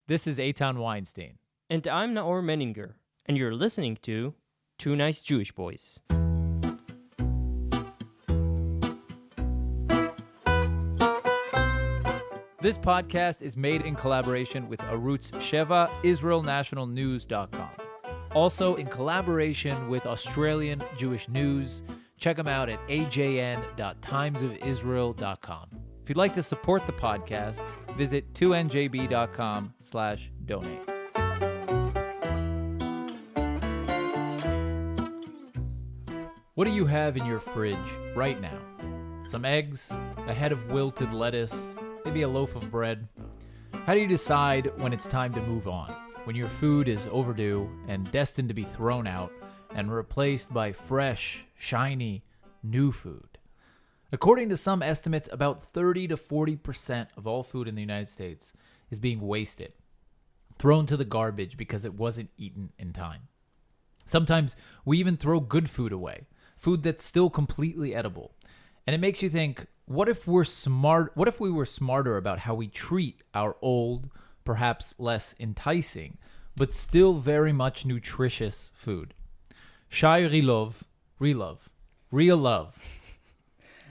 This is Eitan Weinstein. And I'm Naor Menninger, and you're listening to Two Nice Jewish Boys. This podcast is made in collaboration with Arutz Sheva, IsraelNationalNews.com. Also in collaboration with Australian Jewish News. Check them out at ajn.timesofisrael.com. If you'd like to support the podcast, visit 2njb.com/donate. What do you have in your fridge right now? Some eggs, a head of wilted lettuce, maybe a loaf of bread. How do you decide when it's time to move on? When your food is overdue and destined to be thrown out and replaced by fresh, shiny, new food? According to some estimates, about 30 to 40% of all food in the United States is being wasted, thrown to the garbage because it wasn't eaten in time. Sometimes we even throw good food away, food that's still completely edible. And it makes you think, what if we were smarter about how we treat our old, perhaps less enticing, but still very much nutritious food? Shai Rilov, real love.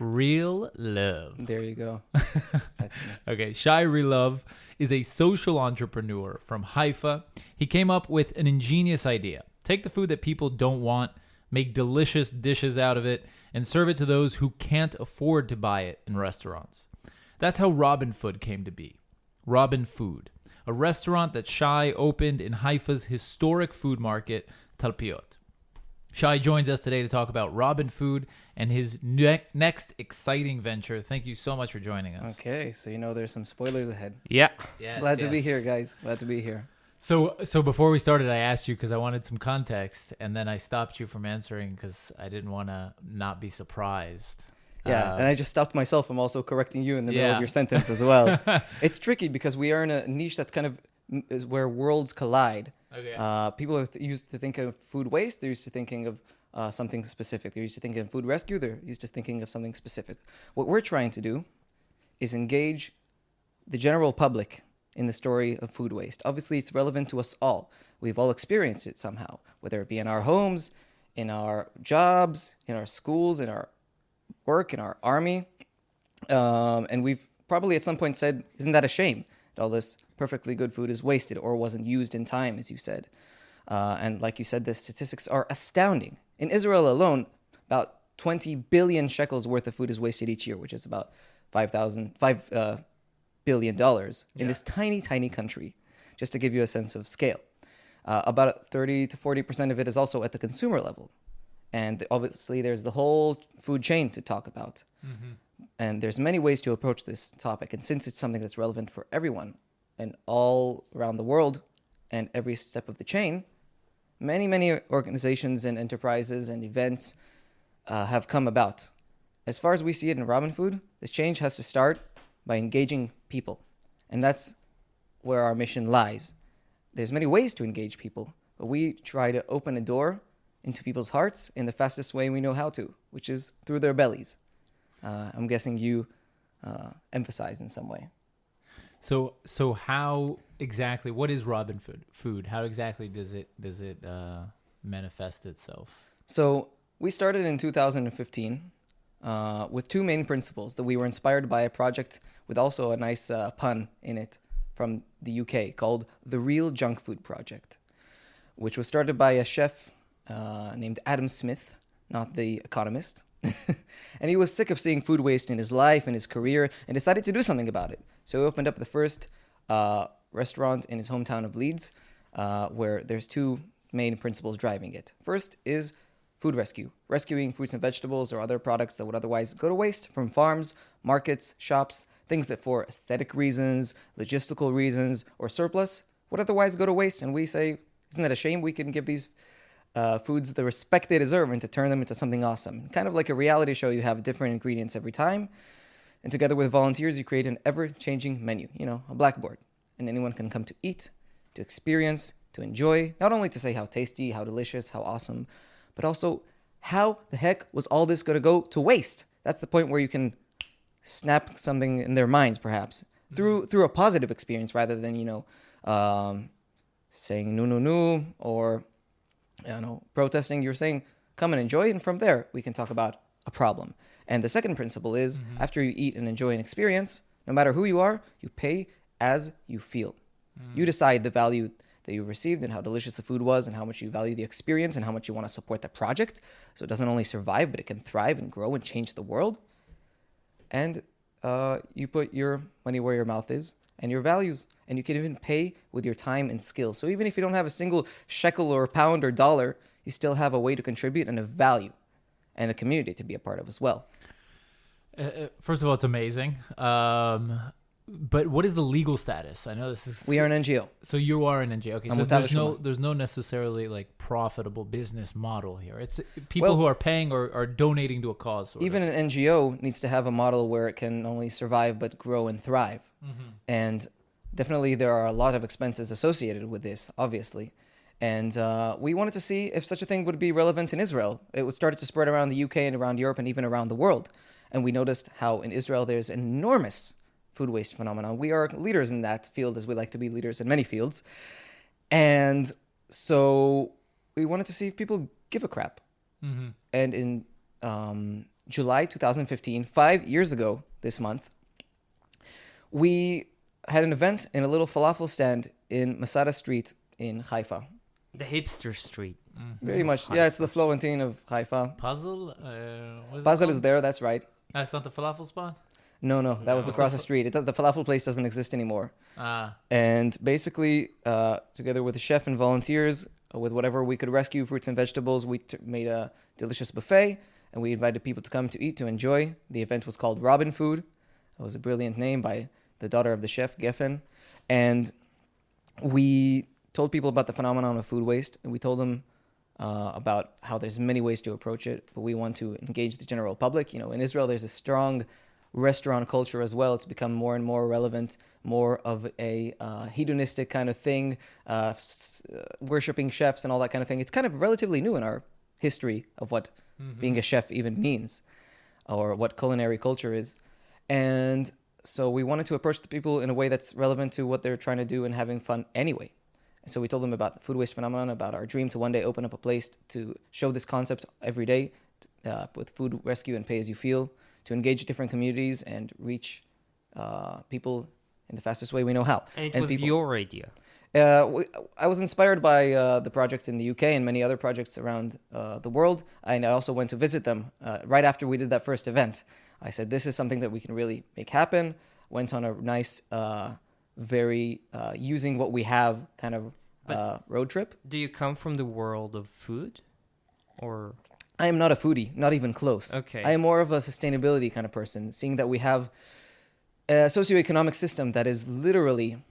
There you go. That's me. Okay, Shai Rilov is a social entrepreneur from Haifa. He came up with an ingenious idea. Take the food that people don't want, make delicious dishes out of it, and serve it to those who can't afford to buy it in restaurants. That's how Robin Food came to be. Robin Food, a restaurant that Shai opened in Haifa's historic food market, Talpyiot. Shai joins us today to talk about Robin Food and his next exciting venture. Thank you so much for joining us. Okay, so there's some spoilers ahead. Yeah. Yes, Glad to be here, guys. Glad to be here. So before we started, I asked you because I wanted some context, and then I stopped you from answering because I didn't want to not be surprised. Yeah, and I just stopped myself. I'm also correcting you in the middle of your sentence as well. It's tricky because we are in a niche that's kind of is where worlds collide. Okay. People are used to think of food waste. They're used to thinking of something specific. They're used to thinking of food rescue. They're used to thinking of something specific. What we're trying to do is engage the general public in the story of food waste. Obviously, it's relevant to us all. We've all experienced it somehow, whether it be in our homes, in our jobs, in our schools, in our work, in our army. And we've probably at some point said, isn't that a shame that all this perfectly good food is wasted or wasn't used in time, as you said. And like you said, the statistics are astounding. In Israel alone, about 20 billion shekels worth of food is wasted each year, which is about $5 billion in this tiny, tiny country, just to give you a sense of scale. About 30 to 40% of it is also at the consumer level. And obviously, there's the whole food chain to talk about. Mm-hmm. And there's many ways to approach this topic. And since it's something that's relevant for everyone and all around the world and every step of the chain, many organizations and enterprises and events have come about. As far as we see it in Robin Food, this change has to start by engaging people. And that's where our mission lies. There's many ways to engage people, but we try to open a door into people's hearts in the fastest way we know how to, which is through their bellies. I'm guessing you emphasize in some way. So how exactly, what is Robin Food? How exactly does it manifest itself? So we started in 2015 with two main principles that we were inspired by a project with also a nice pun in it from the UK called the Real Junk Food Project, which was started by a chef named Adam Smith, not the economist. And he was sick of seeing food waste in his life and his career and decided to do something about it. So he opened up the first restaurant in his hometown of Leeds, where there's two main principles driving it. First is food rescue, rescuing fruits and vegetables or other products that would otherwise go to waste from farms, markets, shops, things that for aesthetic reasons, logistical reasons, or surplus would otherwise go to waste. And we say, isn't that a shame? We can give these foods the respect they deserve and to turn them into something awesome. Kind of like a reality show, you have different ingredients every time. And together with volunteers, you create an ever-changing menu, a blackboard. And anyone can come to eat, to experience, to enjoy, not only to say how tasty, how delicious, how awesome, but also how the heck was all this going to go to waste? That's the point where you can snap something in their minds, perhaps, through a positive experience rather than, saying no, no, no, or protesting. You're saying come and enjoy, and from there we can talk about a problem. And the second principle is after you eat and enjoy an experience, no matter who you are, you pay as you feel. You decide the value that you received and how delicious the food was and how much you value the experience and how much you want to support the project. So it doesn't only survive, but it can thrive and grow and change the world. And you put your money where your mouth is and your values. And you can even pay with your time and skills. So even if you don't have a single shekel or pound or dollar, you still have a way to contribute and a value and a community to be a part of as well. First of all, it's amazing. But what is the legal status? I know this is... We are an NGO. So you are an NGO. Okay, so Shuma. there's no necessarily like profitable business model here. It's people who are paying or are donating to a cause. Even an NGO needs to have a model where it can not only survive but grow and thrive. And definitely there are a lot of expenses associated with this, obviously. And we wanted to see if such a thing would be relevant in Israel. It was started to spread around the UK and around Europe and even around the world. And we noticed how in Israel there's enormous food waste phenomenon. We are leaders in that field, as we like to be leaders in many fields. And so we wanted to see if people give a crap. And in July 2015, 5 years ago this month, we had an event in a little falafel stand in Masada Street in Haifa. The hipster street. Very much. Yeah, it's the Florentine of Haifa. Puzzle? Puzzle is there, that's right. That's not the falafel spot? No, that was across the street. The falafel place doesn't exist anymore. And basically, together with the chef and volunteers, with whatever we could rescue, fruits and vegetables, we made a delicious buffet, and we invited people to come to eat, to enjoy. The event was called Robin Food. It was a brilliant name by the daughter of the chef, Geffen. And we told people about the phenomenon of food waste, and we told them about how there's many ways to approach it, but we want to engage the general public. You know, in Israel, there's a strong restaurant culture as well. It's become more and more relevant, more of a hedonistic kind of thing, worshipping chefs and all that kind of thing. It's kind of relatively new in our history of what being a chef even means, or what culinary culture is. And so we wanted to approach the people in a way that's relevant to what they're trying to do and having fun anyway. And so we told them about the food waste phenomenon, about our dream to one day open up a place to show this concept every day with food rescue and pay as you feel, to engage different communities and reach people in the fastest way we know how. And it was your idea. I was inspired by the project in the UK and many other projects around the world. And I also went to visit them right after we did that first event. I said, this is something that we can really make happen. Went on a nice, very using what we have kind of road trip. Do you come from the world of food? Or... I am not a foodie, not even close. Okay. I am more of a sustainability kind of person, seeing that we have a socioeconomic system that is literally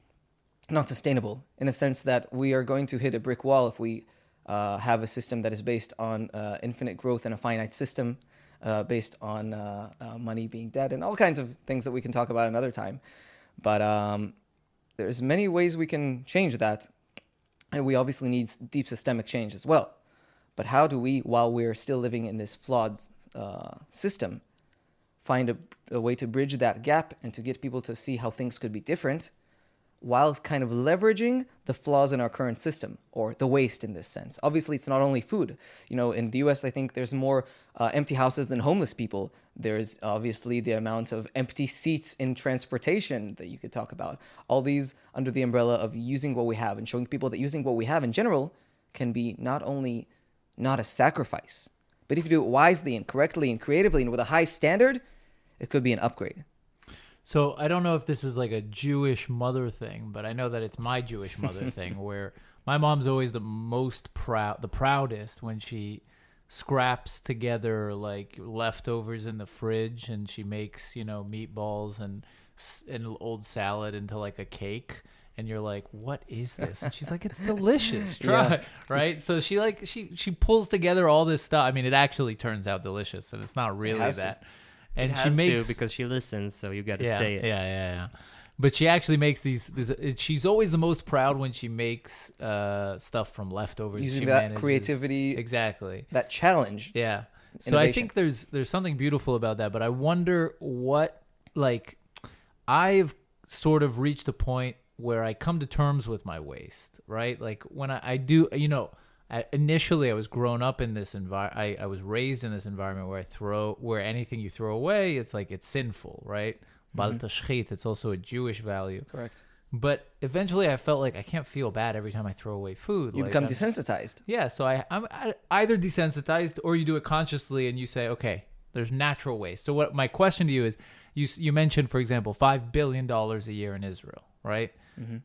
not sustainable, in the sense that we are going to hit a brick wall if we have a system that is based on infinite growth and a finite system, based on money being dead and all kinds of things that we can talk about another time. But there's many ways we can change that, and we obviously need deep systemic change as well. But how do we, while we're still living in this flawed system, find a way to bridge that gap and to get people to see how things could be different, while kind of leveraging the flaws in our current system, or the waste in this sense? Obviously, it's not only food. You know, in the US, I think there's more empty houses than homeless people. There's obviously the amount of empty seats in transportation that you could talk about. All these under the umbrella of using what we have and showing people that using what we have in general can be not only not a sacrifice, but if you do it wisely and correctly and creatively and with a high standard, it could be an upgrade. So I don't know if this is like a Jewish mother thing, but I know that it's my Jewish mother thing, where my mom's always the proudest when she scraps together like leftovers in the fridge, and she makes, you know, meatballs and old salad into like a cake. And you're like, what is this? And she's like, it's delicious. Try. Yeah. Right? So she pulls together all this stuff. I mean, it actually turns out delicious, and it's not really that. And she makes because she listens, so you got to say it. Yeah. But she actually makes these. She's always the most proud when she makes stuff from leftovers. Using that creativity, exactly. That challenge. Yeah. So I think there's something beautiful about that. But I wonder what, like, I've sort of reached a point where I come to terms with my waste, right? Like when I do, initially I was grown up in this environment. I was raised in this environment where anything you throw away, it's like it's sinful, right? Bal tashchit, it's also a Jewish value. Correct. But eventually I felt like I can't feel bad every time I throw away food. You like become desensitized. Yeah, so I'm either desensitized or you do it consciously and you say, okay, there's natural waste. So what my question to you is, you mentioned, for example, $5 billion a year in Israel, right?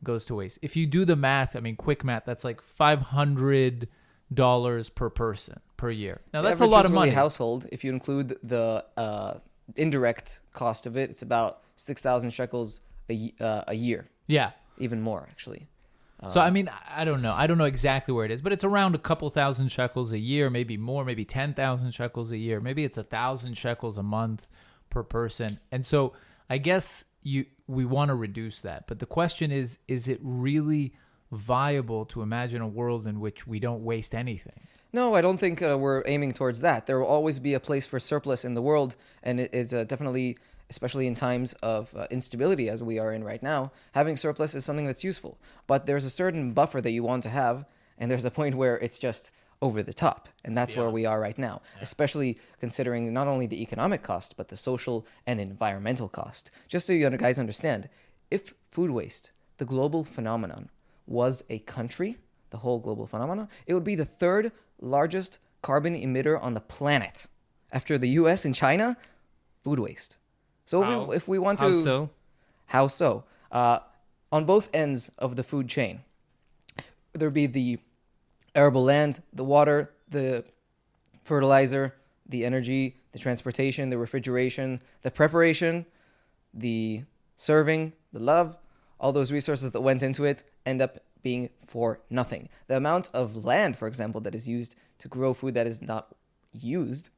Goes to waste. If you do the math, I mean, quick math, that's like $500 per person per year. Now, that's a lot of money. Household, if you include the indirect cost of it, it's about 6,000 shekels a year. Yeah. Even more, actually. So, I mean, I don't know. I don't know exactly where it is, but it's around a couple thousand shekels a year, maybe more, maybe 10,000 shekels a year. Maybe it's 1,000 shekels a month per person. And so I guess we want to reduce that. But the question is it really viable to imagine a world in which we don't waste anything? No, I don't think we're aiming towards that. There will always be a place for surplus in the world, and it's definitely, especially in times of instability as we are in right now, having surplus is something that's useful. But there's a certain buffer that you want to have, and there's a point where it's just over the top. And that's where we are right now, especially considering not only the economic cost, but the social and environmental cost. Just so you guys understand, if food waste, the global phenomenon, was a country, the whole global phenomenon, it would be the third largest carbon emitter on the planet. After the US and China, food waste. So if we want to... How so? How so? On both ends of the food chain, there'd be the arable land, the water, the fertilizer, the energy, the transportation, the refrigeration, the preparation, the serving, the love, all those resources that went into it end up being for nothing. The amount of land, for example, that is used to grow food that is not used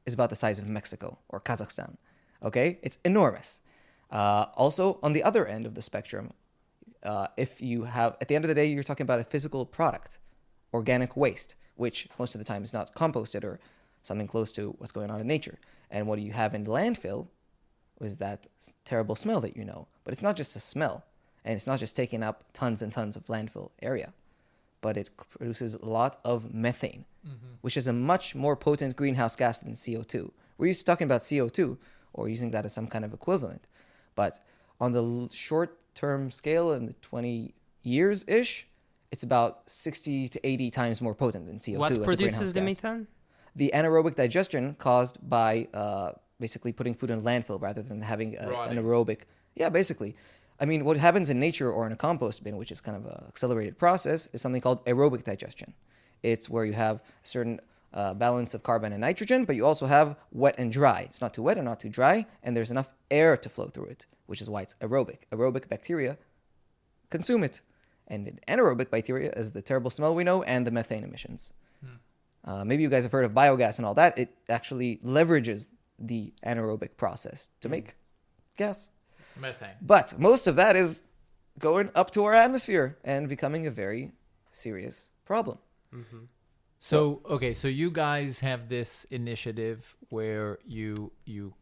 is about the size of Mexico or Kazakhstan. Okay? It's enormous. Also, on the other end of the spectrum, if you have, at the end of the day, you're talking about a physical product, organic waste, which most of the time is not composted or something close to what's going on in nature. And what you have in landfill is that terrible smell that you know. But it's not just a smell, and it's not just taking up tons and tons of landfill area, but it produces a lot of methane, which is a much more potent greenhouse gas than CO2. We're used to talking about CO2 or using that as some kind of equivalent. But on the short-term scale, in the 20 years-ish, it's about 60 to 80 times more potent than CO2 What as a greenhouse produces the gas. methane? The anaerobic digestion caused by basically putting food in landfill rather than having an aerobic. Yeah, basically. I mean, what happens in nature or in a compost bin, which is kind of an accelerated process, is something called aerobic digestion. It's where you have a certain balance of carbon and nitrogen, but you also have wet and dry. It's not too wet and not too dry, and there's enough air to flow through it, which is why it's aerobic. Aerobic bacteria consume it. And anaerobic bacteria is the terrible smell we know and the methane emissions. Maybe you guys have heard of biogas and all that. It actually leverages the anaerobic process to make gas. Methane. But most of that is going up to our atmosphere and becoming a very serious problem. So, okay, so you guys have this initiative where you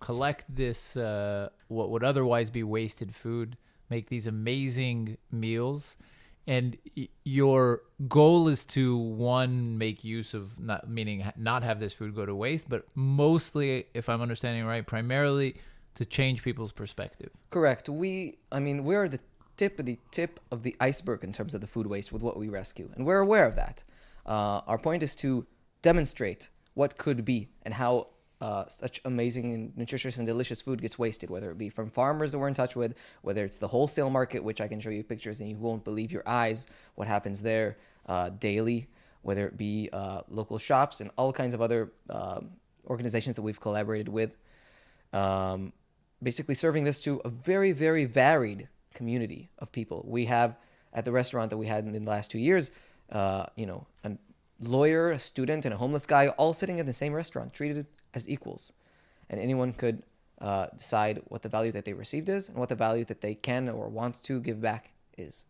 collect this, what would otherwise be wasted food, make these amazing meals, and your goal is to, one, make use of, not have this food go to waste, but mostly, if I'm understanding right, primarily to change people's perspective. Correct. We're the tip of the iceberg in terms of the food waste with what we rescue, and we're aware of that. Our point is to demonstrate what could be and how such amazing and nutritious and delicious food gets wasted, whether it be from farmers that we're in touch with, whether it's the wholesale market, which I can show you pictures and you won't believe your eyes what happens there daily, whether it be local shops and all kinds of other organizations that we've collaborated with. Basically serving this to a very, very varied community of people. We have, at the restaurant that we had in the last 2 years, a lawyer, a student, and a homeless guy all sitting in the same restaurant, treated as equals. And anyone could decide what the value that they received is and what the value that they can or want to give back is.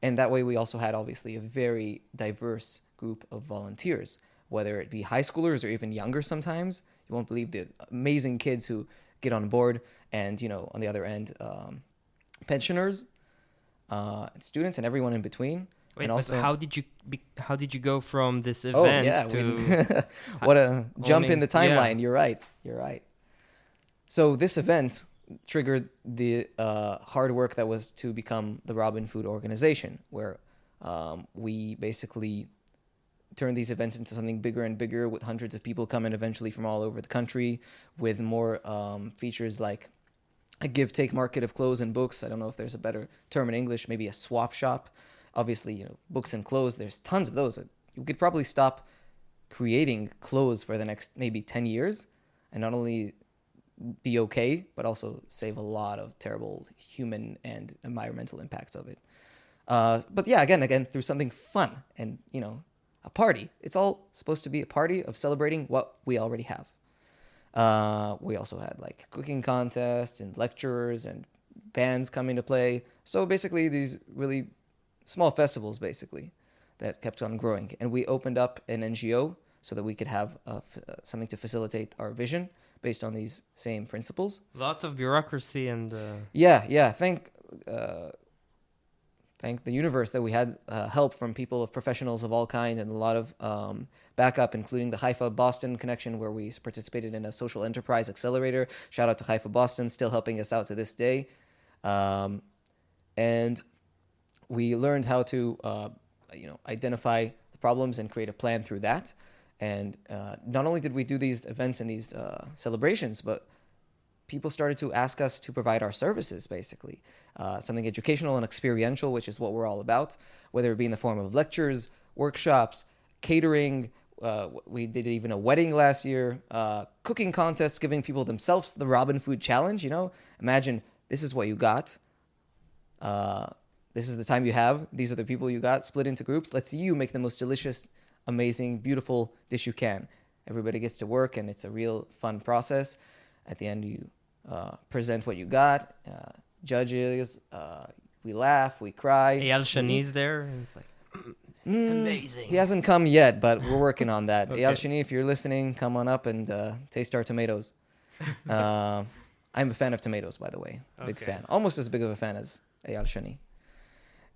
And that way we also had, obviously, a very diverse group of volunteers, whether it be high schoolers or even younger sometimes. You won't believe the amazing kids who get on board, and, on the other end, pensioners. students and everyone in between. Wait, And but also- how did you go from this Oh event yeah, to what a jump in owning- the timeline. You're right. So this event triggered the hard work that was to become the Robin Food organization, where we basically turned these events into something bigger and bigger, with hundreds of people coming eventually from all over the country, with more features like a give-take market of clothes and books. I don't know if there's a better term in English, maybe a swap shop. Obviously, books and clothes, there's tons of those. You could probably stop creating clothes for the next maybe 10 years and not only be okay, but also save a lot of terrible human and environmental impacts of it. But yeah, again, through something fun and, a party. It's all supposed to be a party of celebrating what we already have. We also had like cooking contests and lectures and bands coming to play. So basically these really small festivals basically that kept on growing. And we opened up an NGO so that we could have something to facilitate our vision based on these same principles. lots of bureaucracy and Yeah. Thank the universe that we had help from people, professionals of all kind, and a lot of backup, including the Haifa Boston connection, where we participated in a social enterprise accelerator. Shout out to Haifa Boston, still helping us out to this day. And we learned how to, identify the problems and create a plan through that. And not only did we do these events and these celebrations, but people started to ask us to provide our services, basically. Something educational and experiential, which is what we're all about, whether it be in the form of lectures, workshops, catering. We did even a wedding last year, cooking contests, giving people themselves the Robin Food Challenge. Imagine this is what you got. This is the time you have. These are the people you got. Split into groups. Let's see you make the most delicious, amazing, beautiful dish you can. Everybody gets to work, and it's a real fun process. At the end, you present what you got. Judges, we laugh, we cry. Eyal we eat. Shani's there, and it's like amazing. He hasn't come yet, but we're working on that. Okay. Eyal Shani, if you're listening, come on up and taste our tomatoes. I'm a fan of tomatoes, by the way. Big Okay. fan. Almost as big of a fan as Eyal Shani.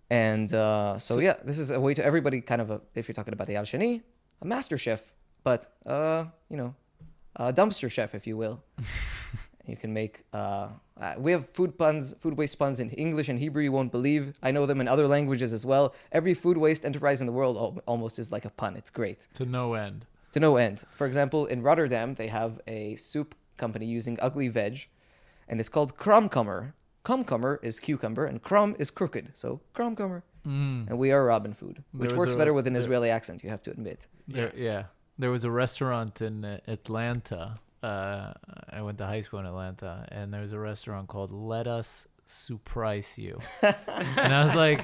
And so yeah, this is a way to everybody kind of, if you're talking about Eyal Shani, a master chef, but, a dumpster chef, if you will. You can make, we have food waste puns in English and Hebrew you won't believe. I know them in other languages as well. Every food waste enterprise in the world almost is like a pun. It's great. To no end. To no end. For example, in Rotterdam, they have a soup company using ugly veg, and it's called kromkommer. Komkommer is cucumber, and krom is crooked. So kromkommer. And we are Robin Food, which There was works a- better with an there- Israeli accent, you have to admit. There was a restaurant in Atlanta. I went to high school in Atlanta, and there was a restaurant called Let Us Surprise You. And I was like,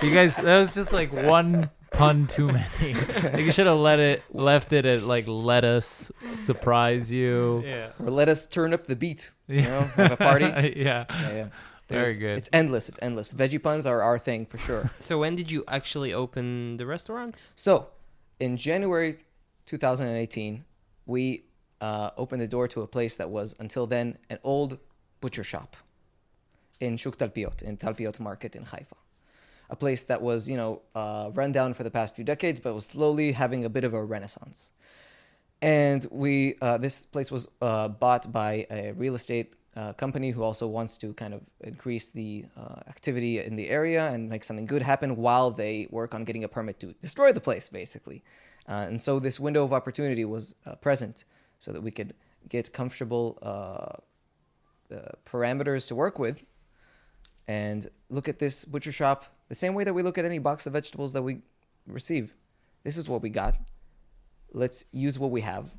you guys, that was just like one pun too many. Like, you should have left it at like, let us surprise you. Yeah. Or let us turn up the beat, have a party. Yeah. Yeah. Very good. It's endless. Veggie puns are our thing for sure. So when did you actually open the restaurant? So, in January 2018, we opened the door to a place that was, until then, an old butcher shop in Shuk Talpyiot, in Talpyiot market in Haifa. A place that was, run down for the past few decades, but was slowly having a bit of a renaissance. And this place was bought by a real estate company who also wants to kind of increase the activity in the area and make something good happen while they work on getting a permit to destroy the place, basically. And so this window of opportunity was present so that we could get comfortable parameters to work with and look at this butcher shop the same way that we look at any box of vegetables that we receive. This is what we got. Let's use what we have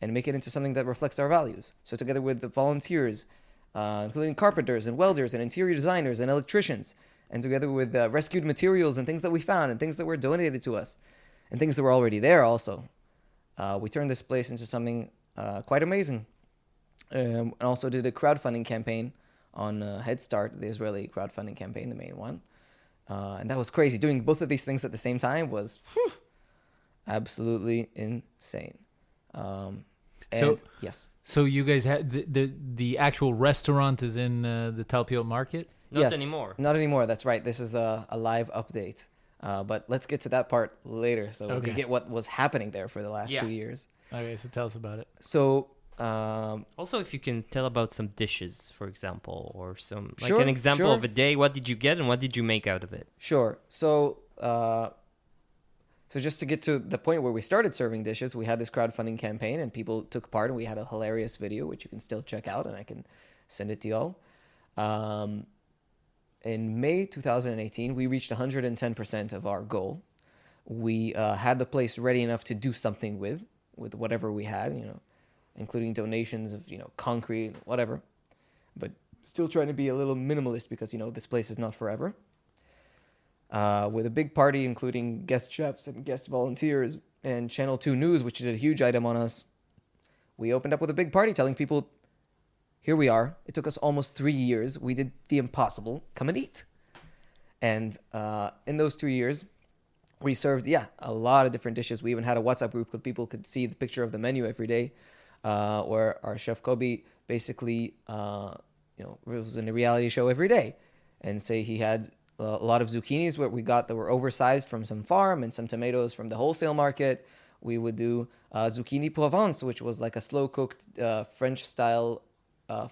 and make it into something that reflects our values. So together with the volunteers, including carpenters and welders and interior designers and electricians, and together with rescued materials and things that we found and things that were donated to us and things that were already there also, we turned this place into something quite amazing. And also did a crowdfunding campaign on Head Start, the Israeli crowdfunding campaign, the main one. And that was crazy. Doing both of these things at the same time was absolutely insane. So you guys had the actual restaurant is in the Talpyiot market? Not Yes. anymore. Not anymore. That's right. This is a live update. But let's get to that part later, so we Okay. can get what was happening there for the last Yeah. 2 years. Okay, so tell us about it. So, Also, if you can tell about some dishes, for example, or some like Sure, an example sure. of a day. What did you get and what did you make out of it? sure. So just to get to the point where we started serving dishes, we had this crowdfunding campaign and people took part, and we had a hilarious video, which you can still check out, and I can send it to y'all. In May 2018, we reached 110% of our goal. We had the place ready enough to do something with whatever we had, including donations of, concrete, whatever. But still trying to be a little minimalist because, this place is not forever. With a big party, including guest chefs and guest volunteers, and Channel 2 News, which did a huge item on us. We opened up with a big party telling people, here we are. It took us almost 3 years. We did the impossible. Come and eat. And in those 3 years, we served, a lot of different dishes. We even had a WhatsApp group where people could see the picture of the menu every day, where our chef Kobe basically, was in a reality show every day, and say he had a lot of zucchinis that were oversized from some farm, and some tomatoes from the wholesale market. We would do zucchini Provence, which was like a slow-cooked French-style,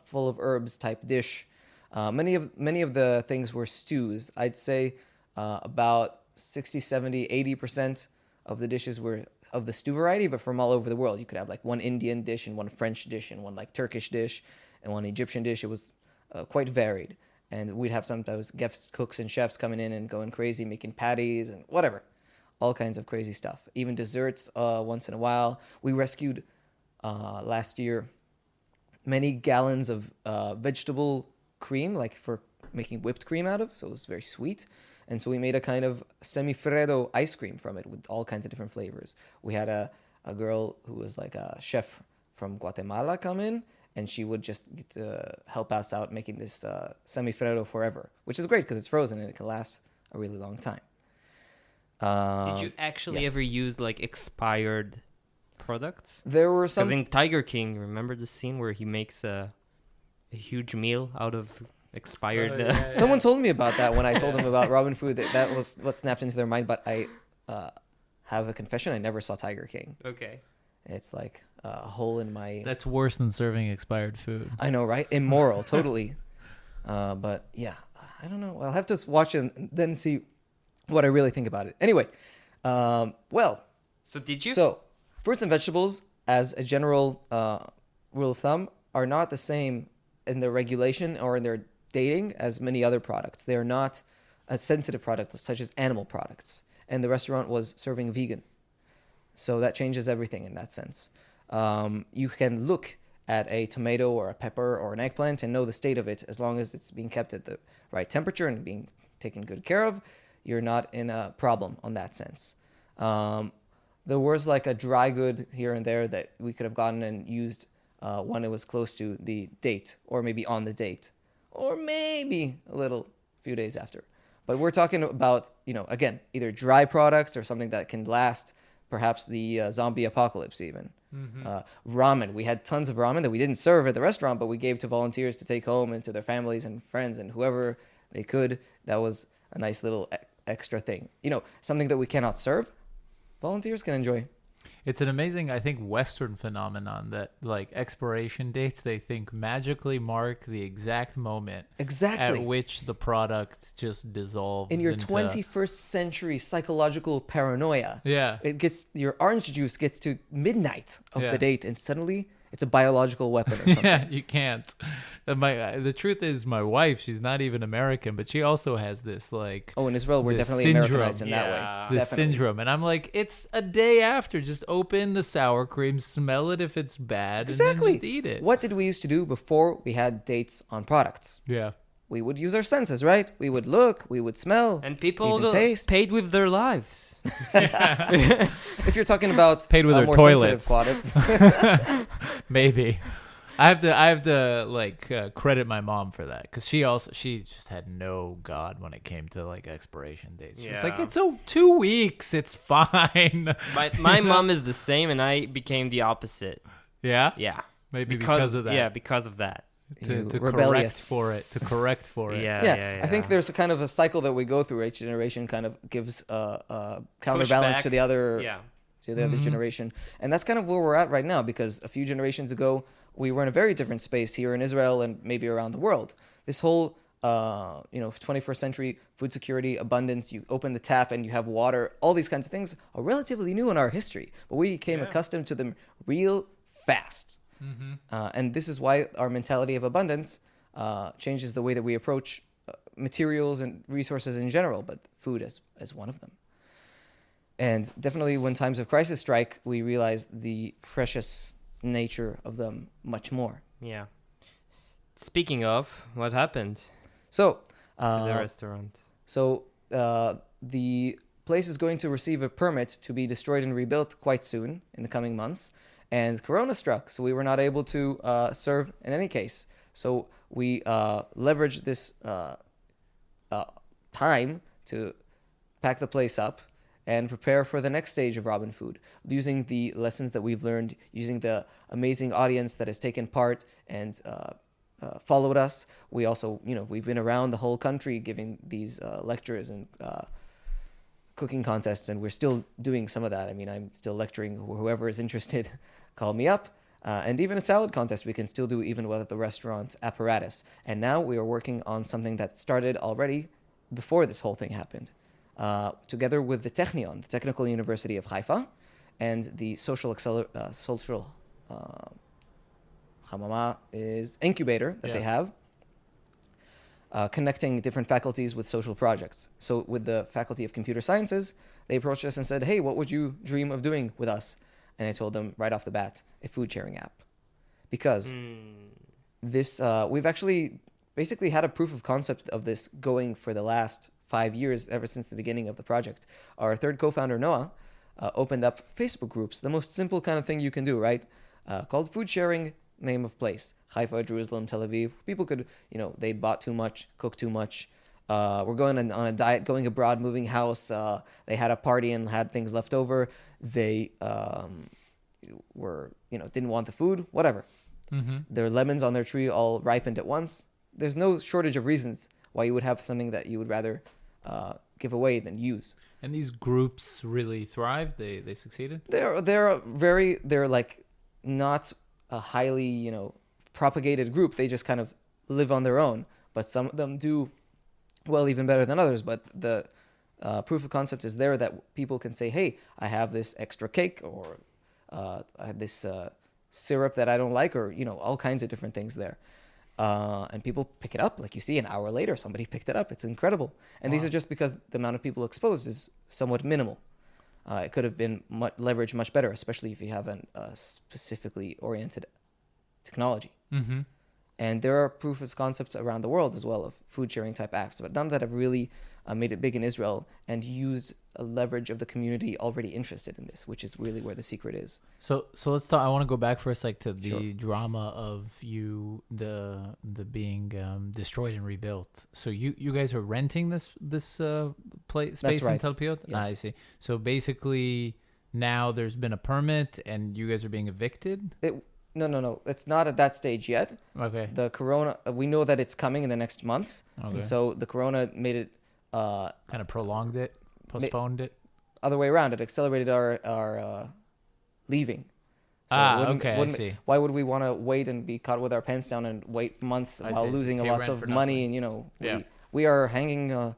full of herbs type dish. Many of the things were stews. I'd say about 60, 70, 80% of the dishes were of the stew variety, but from all over the world. You could have like one Indian dish and one French dish and one like Turkish dish and one Egyptian dish. It was quite varied. And we'd have sometimes guest cooks and chefs coming in and going crazy, making patties and whatever. All kinds of crazy stuff. Even desserts once in a while. We rescued last year many gallons of vegetable cream, like for making whipped cream out of. So it was very sweet. And so we made a kind of semifreddo ice cream from it with all kinds of different flavors. We had a girl who was like a chef from Guatemala come in, and she would just get to help us out making this semifreddo forever, which is great because it's frozen and it can last a really long time. Did you actually yes. ever use like expired products? There were Because some... in Tiger King, remember the scene where he makes a huge meal out of expired... Someone told me about that when I told them about Robin Food. That was what snapped into their mind. But I have a confession. I never saw Tiger King. Okay. It's like a hole in my... That's worse than serving expired food. I know, right? Immoral, totally. But yeah, I don't know. I'll have to watch it and then see what I really think about it. Anyway, well... So did you... So, fruits and vegetables, as a general rule of thumb, are not the same in their regulation or in their dating as many other products. They are not a sensitive product such as animal products. And the restaurant was serving vegan. So that changes everything in that sense. You can look at a tomato or a pepper or an eggplant and know the state of it as long as it's being kept at the right temperature and being taken good care of. You're not in a problem on that sense. There was like a dry good here and there that we could have gotten and used when it was close to the date, or maybe on the date, or maybe a little few days after. But we're talking about, again, either dry products or something that can last perhaps the zombie apocalypse even. Ramen. We had tons of ramen that we didn't serve at the restaurant, but we gave to volunteers to take home and to their families and friends and whoever they could. That was a nice little extra thing. Something that we cannot serve, volunteers can enjoy. It's an amazing, I think, Western phenomenon that, like, expiration dates, they think magically mark the exact moment Exactly. at which the product just dissolves. In your into... 21st century psychological paranoia, Yeah. your orange juice gets to midnight of Yeah. the date, and suddenly it's a biological weapon or something. Yeah, you can't. The truth is, my wife, she's not even American, but she also has this, like... Oh, in Israel, we're the definitely syndrome. Americanized in that Yeah. way. The Definitely. syndrome. And I'm like, it's a day after. Just open the sour cream, smell it if it's bad, and Exactly. then just eat it. What did we used to do before we had dates on products? Yeah. We would use our senses, right? We would look, we would smell, And people even taste. paid with their lives. If you're talking about Paid with their more toilets. sensitive products, Maybe. I have to credit my mom for that, because she just had no God when it came to like expiration dates. She was like, Yeah. it's 2 weeks, it's fine. My mom is the same, and I became the opposite. Yeah, Yeah. maybe because of that. Yeah, because of that. to correct rebellious. for it. To correct for it. Yeah. I think there's a kind of a cycle that we go through. Each generation kind of gives a counterbalance to the other generation, and that's kind of where we're at right now. Because a few generations ago, we were in a very different space here in Israel and maybe around the world. This whole 21st century food security, abundance, you open the tap and you have water, all these kinds of things are relatively new in our history, but we became accustomed to them real fast. And this is why our mentality of abundance changes the way that we approach materials and resources in general, but food as one of them. And definitely when times of crisis strike, we realize the precious nature of them much more. Yeah. Speaking of, what happened So, to the restaurant? So the place is going to receive a permit to be destroyed and rebuilt quite soon in the coming months. And Corona struck, so we were not able to serve in any case. So we leveraged this time to pack the place up and prepare for the next stage of Robin Food, using the lessons that we've learned, using the amazing audience that has taken part and followed us. We also, we've been around the whole country giving these lectures and cooking contests, and we're still doing some of that. I mean, I'm still lecturing. Whoever is interested, call me up. And even a salad contest we can still do even with the restaurant apparatus. And now we are working on something that started already before this whole thing happened. Together with the Technion, the Technical University of Haifa, and the social Hamama is incubator that they have, connecting different faculties with social projects. So with the Faculty of Computer Sciences, they approached us and said, hey, what would you dream of doing with us? And I told them right off the bat, a food sharing app. Because this, we've actually basically had a proof of concept of this going for the last 5 years, ever since the beginning of the project. Our third co-founder, Noah, opened up Facebook groups, the most simple kind of thing you can do, right? Called food sharing, name of place, Haifa, Jerusalem, Tel Aviv. People could, they bought too much, cooked too much. We're going on a diet, going abroad, moving house. They had a party and had things left over. They didn't want the food, whatever. Their lemons on their tree all ripened at once. There's no shortage of reasons why you would have something that you would rather give away than use. And these groups really thrived. They succeeded. They're like not a highly propagated group. They just kind of live on their own. But some of them do well, even better than others. But the proof of concept is there that people can say, hey, I have this extra cake, or I have this syrup that I don't like, or all kinds of different things there. And people pick it up. Like you see, an hour later, somebody picked it up. It's incredible. And these are just because the amount of people exposed is somewhat minimal. It could have been leveraged much better, especially if you have a specifically oriented technology. And there are proof of concepts around the world as well of food sharing type apps, but none that have really made it big in Israel and used a leverage of the community already interested in this, which is really where the secret is. So let's talk. I want to go back for a sec to the drama of the being destroyed and rebuilt. So you guys are renting this space in Talpyiot? Yes. I see. So basically now there's been a permit and you guys are being evicted? No. It's not at that stage yet. Okay. The corona, we know that it's coming in the next months. Okay. And so the corona made it kind of prolonged it, postponed it. Other way around, it accelerated our leaving. So I see. Why would we want to wait and be caught with our pants down and wait months while losing lots of money? And we are hanging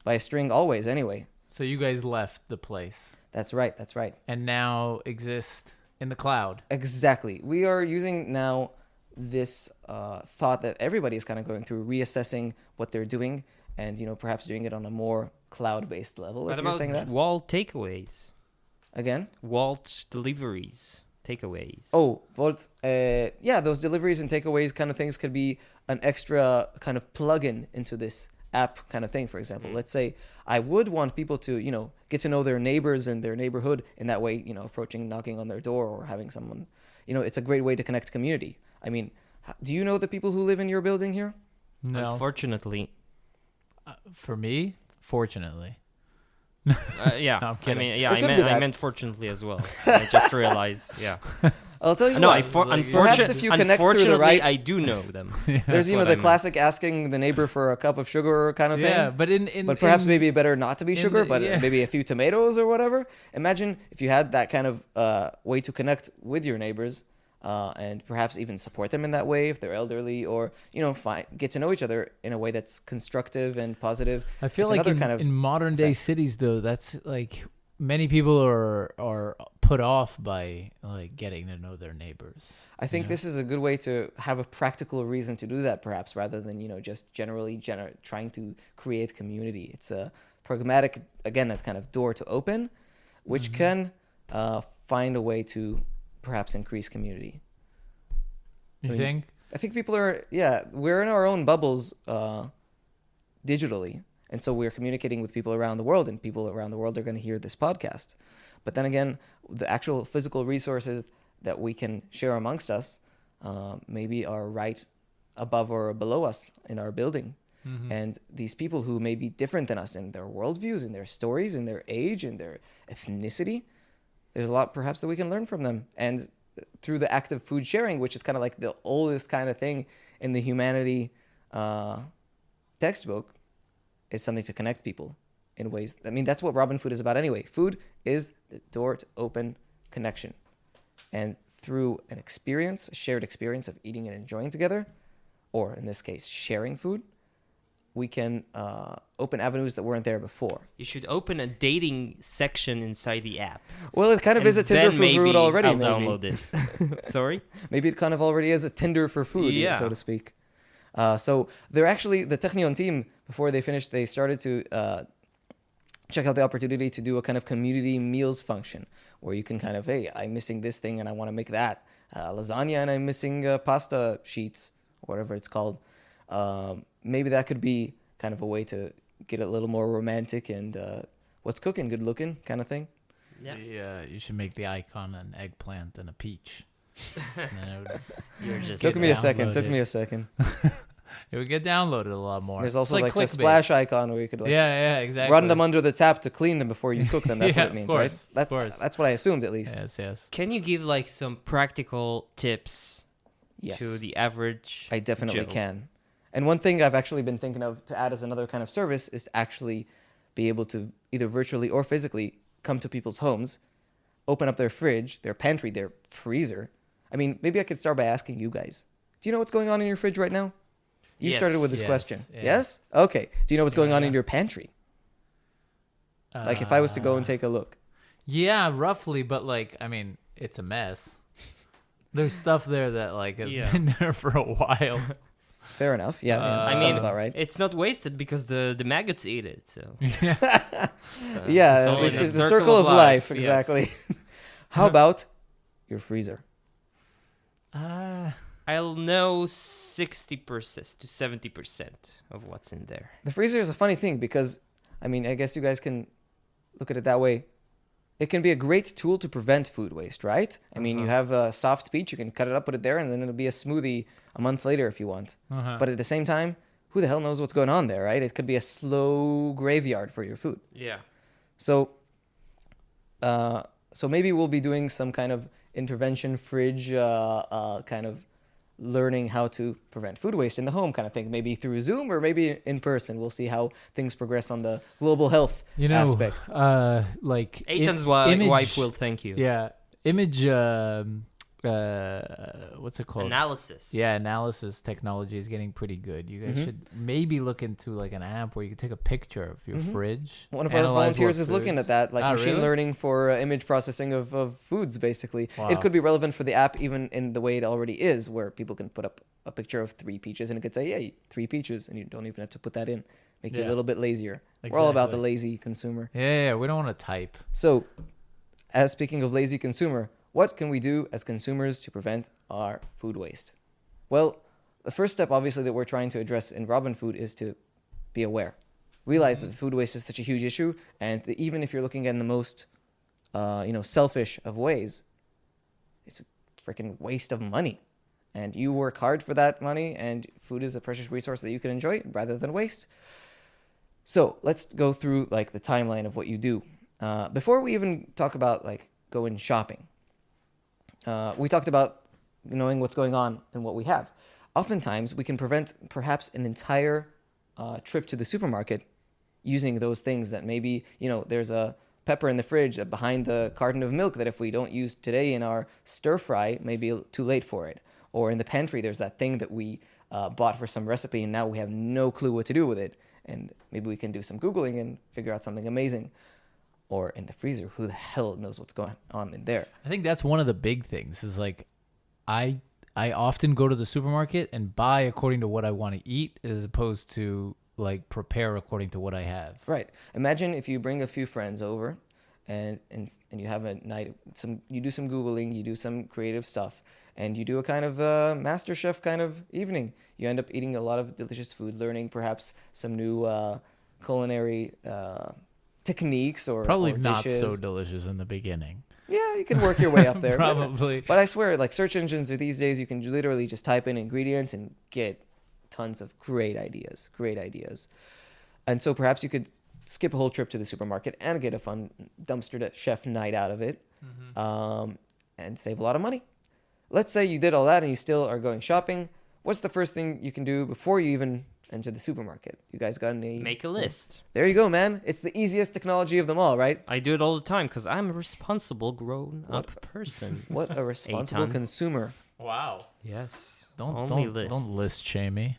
by a string always anyway. So you guys left the place. That's right. And now exist in the cloud. Exactly. We are using now this thought that everybody is kind of going through, reassessing what they're doing, and perhaps doing it on a more cloud-based level. What if you're saying that. Walt takeaways? Again? Walt deliveries, takeaways. Oh, Volt. Those deliveries and takeaways kind of things could be an extra kind of plug-in into this app kind of thing. For example, let's say I would want people to, get to know their neighbors and their neighborhood in that way, approaching, knocking on their door, or having someone, it's a great way to connect community. I mean, do you know the people who live in your building here? No. Unfortunately. For me, fortunately. Yeah. No, I'm kidding. I meant fortunately as well. I just realized. Yeah. I'll tell you No, what. Perhaps if you connect through the unfortunately, right- I do know them. There's That's what the I meant. classic asking the neighbor for a cup of sugar kind of thing. Yeah, but But perhaps maybe better not to be in sugar, the- but yeah. maybe a few tomatoes or whatever. Imagine if you had that kind of way to connect with your neighbors, and perhaps even support them in that way if they're elderly, or get to know each other in a way that's constructive and positive. I feel It's like another in, kind of in modern day effect. cities though, that's like many people are put off by like getting to know their neighbors. I think Yeah. this is a good way to have a practical reason to do that, perhaps, rather than just generally trying to create community. It's a pragmatic, again, a kind of door to open, which can find a way to perhaps increase community. You I mean, think? I think people we're in our own bubbles digitally. And so we're communicating with people around the world, and people around the world are going to hear this podcast. But then again, the actual physical resources that we can share amongst us maybe are right above or below us in our building. And these people who may be different than us in their worldviews, in their stories, in their age, in their ethnicity, there's a lot perhaps that we can learn from them. And through the act of food sharing, which is kind of like the oldest kind of thing in the humanity textbook, is something to connect people in ways. I mean, that's what Robin Food is about anyway. Food is the door to open connection. And through an experience, a shared experience of eating and enjoying together, or in this case, sharing food, we can open avenues that weren't there before. You should open a dating section inside the app. Well, it kind of And is a Tinder then for maybe food already, I'll maybe. download it. Sorry? Maybe it kind of already is a Tinder for food, Yeah. so to speak. So they're actually, the Technion team, before they finished, they started to check out the opportunity to do a kind of community meals function where you can kind of, hey, I'm missing this thing and I want to make that. Lasagna and I'm missing pasta sheets, or whatever it's called. Maybe that could be kind of a way to get a little more romantic and what's cooking, good looking kind of thing. Yeah. You should make the icon an eggplant and a peach. And then You're just Took me a second. downloaded. It would get downloaded a lot more. There's It's also like the clickbait. splash icon where you could Yeah, exactly. run them under the tap to clean them before you cook them. That's Yeah, what it means, of right? course, That's of course. that's what I assumed at least. Yes. Can you give like some practical tips Yes. to the average I definitely Joe? can. And one thing I've actually been thinking of to add as another kind of service is to actually be able to either virtually or physically come to people's homes, open up their fridge, their pantry, their freezer. I mean, maybe I could start by asking you guys. Do you know what's going on in your fridge right now? You Yes. started with this Yes, question. yeah. Yes? Okay. Do you know what's going on in Yeah. your pantry? Like if I was to go and take a look. Yeah, roughly, but like, I mean, it's a mess. There's stuff there that like has Yeah. been there for a while. Fair enough. Yeah, that I sounds mean, about right. It's not wasted because the maggots eat it. So, so Yeah, it's all this in a is the circle of life. yes. Exactly. How about your freezer? I'll know 60% to 70% of what's in there. The freezer is a funny thing because, I mean, I guess you guys can look at it that way. It can be a great tool to prevent food waste, right? I mean, you have a soft peach, you can cut it up, put it there, and then it'll be a smoothie a month later if you want. But at the same time, who the hell knows what's going on there, right? It could be a slow graveyard for your food. Yeah. So maybe we'll be doing some kind of intervention fridge kind of learning how to prevent food waste in the home kind of thing, maybe through Zoom or maybe in person. We'll see how things progress on the global health aspect. Like Eitan's image- wife will thank you. Yeah, image. What's it called? Analysis. Yeah, analysis technology is getting pretty good. You guys should maybe look into like an app where you can take a picture of your fridge. One of our analyze volunteers what is looking foods- at that, like machine really? learning for image processing of foods, basically. Wow. It could be relevant for the app even in the way it already is, where people can put up a picture of 3 peaches and it could say, hey, 3 peaches, and you don't even have to put that in. Make you a Yeah. little bit lazier. We're all about the Exactly. lazy consumer. Yeah, we don't want to type. So, as speaking of lazy consumer, what can we do as consumers to prevent our food waste? Well, the first step, obviously, that we're trying to address in Robin Food is to be aware. Realize that the food waste is such a huge issue, and that even if you're looking at in the most, selfish of ways, it's a freaking waste of money. And you work hard for that money, and food is a precious resource that you can enjoy rather than waste. So let's go through like the timeline of what you do. Before we even talk about like going shopping, we talked about knowing what's going on and what we have. Oftentimes, we can prevent perhaps an entire trip to the supermarket using those things that maybe, there's a pepper in the fridge behind the carton of milk that if we don't use today in our stir fry, maybe too late for it. Or in the pantry, there's that thing that we bought for some recipe and now we have no clue what to do with it. And maybe we can do some Googling and figure out something amazing. Or in the freezer, who the hell knows what's going on in there? I think that's one of the big things is like I often go to the supermarket and buy according to what I want to eat as opposed to like prepare according to what I have. Right. Imagine if you bring a few friends over and you have a night, you do some Googling, you do some creative stuff, and you do a kind of Master Chef kind of evening. You end up eating a lot of delicious food, learning perhaps some new culinary techniques or Probably or not dishes. so delicious in the beginning. Yeah, you can work your way up there. Probably. But I swear, like search engines are these days, you can literally just type in ingredients and get tons of great ideas. And so perhaps you could skip a whole trip to the supermarket and get a fun dumpster chef night out of it, and save a lot of money. Let's say you did all that and you still are going shopping. What's the first thing you can do before you even enter the supermarket? You guys got any? Make a list. There you go, man. It's the easiest technology of them all, right? I do it all the time because I'm a responsible grown-up person. What a responsible Eitan. consumer. Wow. Yes. Don't lists. list shame me.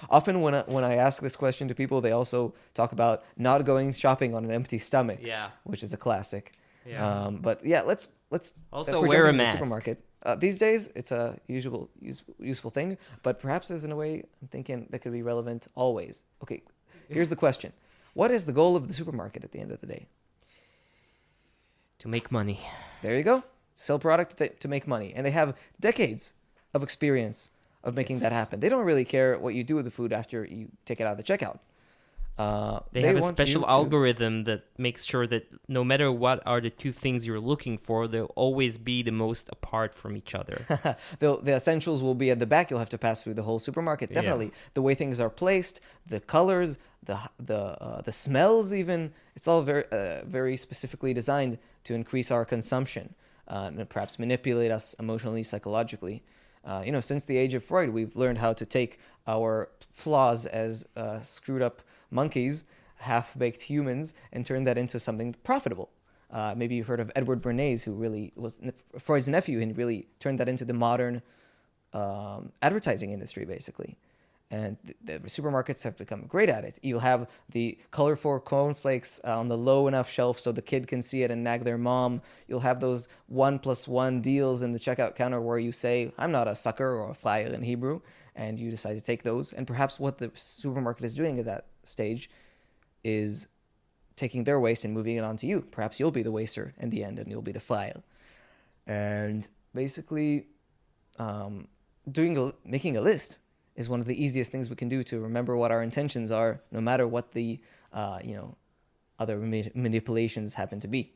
Often when I ask this question to people, they also talk about not going shopping on an empty stomach, Yeah. which is a classic. Yeah. But yeah, let's Also if we're wear a jumping to the mask. supermarket. These days, it's a useful thing, but perhaps there's in a way I'm thinking that could be relevant always. Okay, here's the question: what is the goal of the supermarket at the end of the day? To make money. There you go. Sell product to make money, and they have decades of experience of making that happen. They don't really care what you do with the food after you take it out of the checkout. They have a want you special to- algorithm that makes sure that no matter what are the two things you're looking for, they'll always be the most apart from each other. The essentials will be at the back. You'll have to pass through the whole supermarket. Yeah. Definitely, the way things are placed, the colors, the smells, even it's all very specifically designed to increase our consumption, and perhaps manipulate us emotionally, psychologically. Since the age of Freud, we've learned how to take our flaws as screwed up monkeys, half-baked humans, and turn that into something profitable. Maybe you've heard of Edward Bernays, who really was Freud's nephew and really turned that into the modern advertising industry, basically. And the supermarkets have become great at it. You'll have the colorful cornflakes on the low enough shelf so the kid can see it and nag their mom. You'll have those 1+1 deals in the checkout counter where you say, I'm not a sucker, or a file in Hebrew, and you decide to take those. And perhaps what the supermarket is doing at that stage is taking their waste and moving it onto you. Perhaps you'll be the waster in the end and you'll be the file. And basically, making a list is one of the easiest things we can do to remember what our intentions are, no matter what the other manipulations happen to be.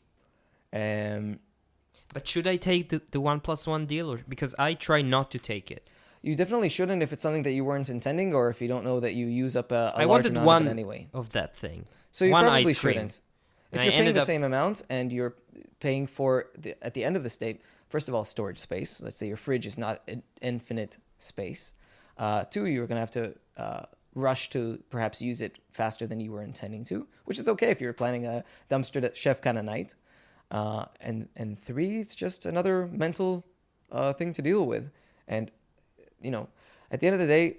But should I take the 1+1 deal? Or because I try not to take it. You definitely shouldn't if it's something that you weren't intending, or if you don't know that you use up a I large wanted amount one of it anyway. of that thing. So you one probably ice cream. shouldn't. If And you're I paying ended the up- same amount and you're paying for at the end of the stay, first of all, storage space. Let's say your fridge is not an infinite space. Two, you're going to have to rush to perhaps use it faster than you were intending to, which is okay if you're planning a dumpster chef kind of night. And three, it's just another mental thing to deal with. And, at the end of the day,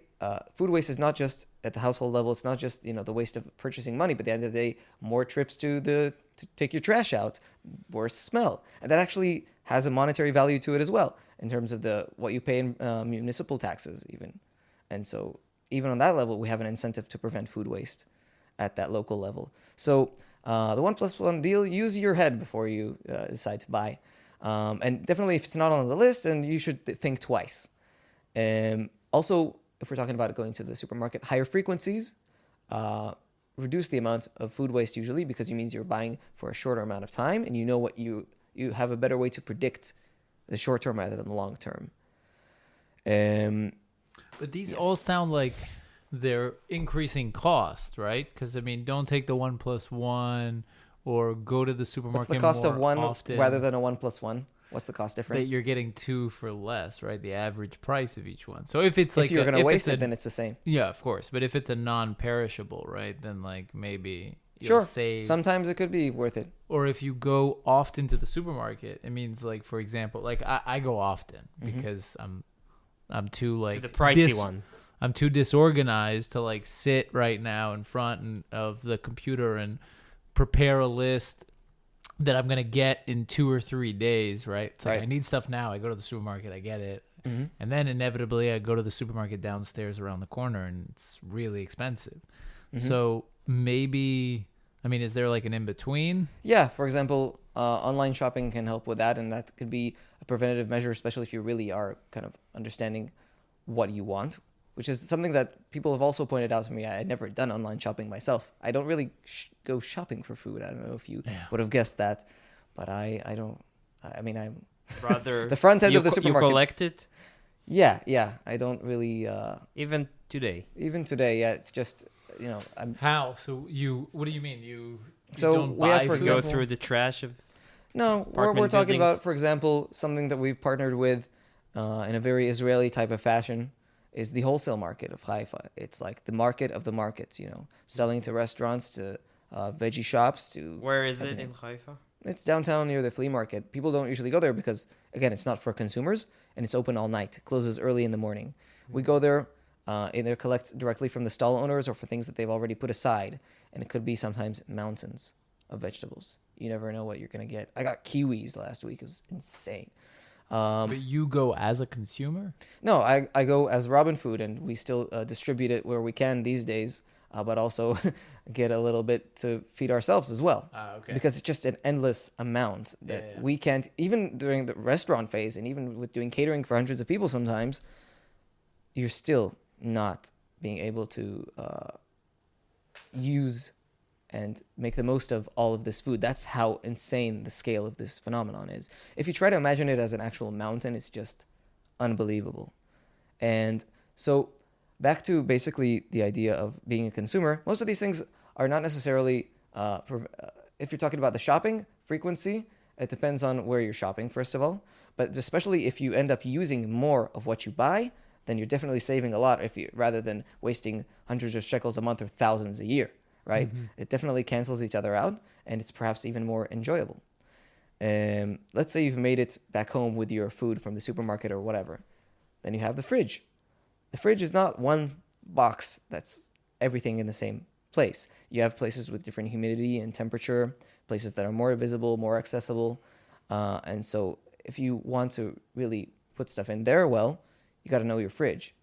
food waste is not just at the household level. It's not just, the waste of purchasing money, but at the end of the day, more trips to take your trash out, worse smell. And that actually has a monetary value to it as well, in terms of what you pay in municipal taxes even. And so even on that level, we have an incentive to prevent food waste at that local level. So the 1+1 deal, use your head before you decide to buy. And definitely if it's not on the list, then you should think twice. Also, if we're talking about going to the supermarket, higher frequencies reduce the amount of food waste usually, because it means you're buying for a shorter amount of time, and what you have a better way to predict the short term rather than the long term. But these Yes. all sound like they're increasing cost, right? Because don't take the 1+1 or go to the supermarket. What's the cost of more one often. rather than a 1+1? What's the cost that difference? you're getting 2 for less, right? The average price of each one. So if it's like If you're going to if waste it's it, then it's the same. yeah, of course. But if it's a non-perishable, right? Then like maybe you'll Sure. save. Sometimes it could be worth it. Or if you go often to the supermarket, it means like, for example, like I go often because I'm too like To the pricey one. I'm too disorganized to like sit right now in front of the computer and prepare a list that I'm gonna get in 2 or 3 days, right? It's like Right. I need stuff now. I go to the supermarket, I get it, Mm-hmm. and then inevitably I go to the supermarket downstairs around the corner, and it's really expensive. Mm-hmm. So maybe, I mean, is there like an in between? Yeah, for example, online shopping can help with that, and that could be a preventative measure, especially if you really are kind of understanding what you want, which is something that people have also pointed out to me. I had never done online shopping myself. I don't really go shopping for food. I don't know if you would have guessed that, but I don't. I mean, I'm Rather, the front end you of the co- supermarket. You collect it Yeah. I don't really. even today. Even today, yeah, it's just I'm. How? So what do you mean? You So don't we have, buy for food? Go example- through the trash of No, we're Apartment talking buildings. about, for example, something that we've partnered with in a very Israeli type of fashion is the wholesale market of Haifa. It's like the market of the markets, selling to restaurants, to veggie shops, to where is it everything. in Haifa? It's downtown near the flea market. People don't usually go there because, again, it's not for consumers and it's open all night. It closes early in the morning. We go there, either collect directly from the stall owners or for things that they've already put aside. And it could be sometimes mountains of vegetables. You never know what you're going to get. I got kiwis last week. It was insane. But you go as a consumer? No, I go as Robin Food, and we still distribute it where we can these days, but also get a little bit to feed ourselves as well. Okay. Because it's just an endless amount that we can't, even during the restaurant phase and even with doing catering for hundreds of people sometimes, you're still not being able to use and make the most of all of this food. That's how insane the scale of this phenomenon is. If you try to imagine it as an actual mountain, it's just unbelievable. And so back to basically the idea of being a consumer, most of these things are not necessarily, if you're talking about the shopping frequency, it depends on where you're shopping, first of all. But especially if you end up using more of what you buy, then you're definitely saving a lot rather than wasting hundreds of shekels a month or thousands a year. Right? Mm-hmm. It definitely cancels each other out, and it's perhaps even more enjoyable. Let's say you've made it back home with your food from the supermarket or whatever. Then you have the fridge. The fridge is not one box that's everything in the same place. You have places with different humidity and temperature, places that are more visible, more accessible. And so if you want to really put stuff in there, well, you got to know your fridge.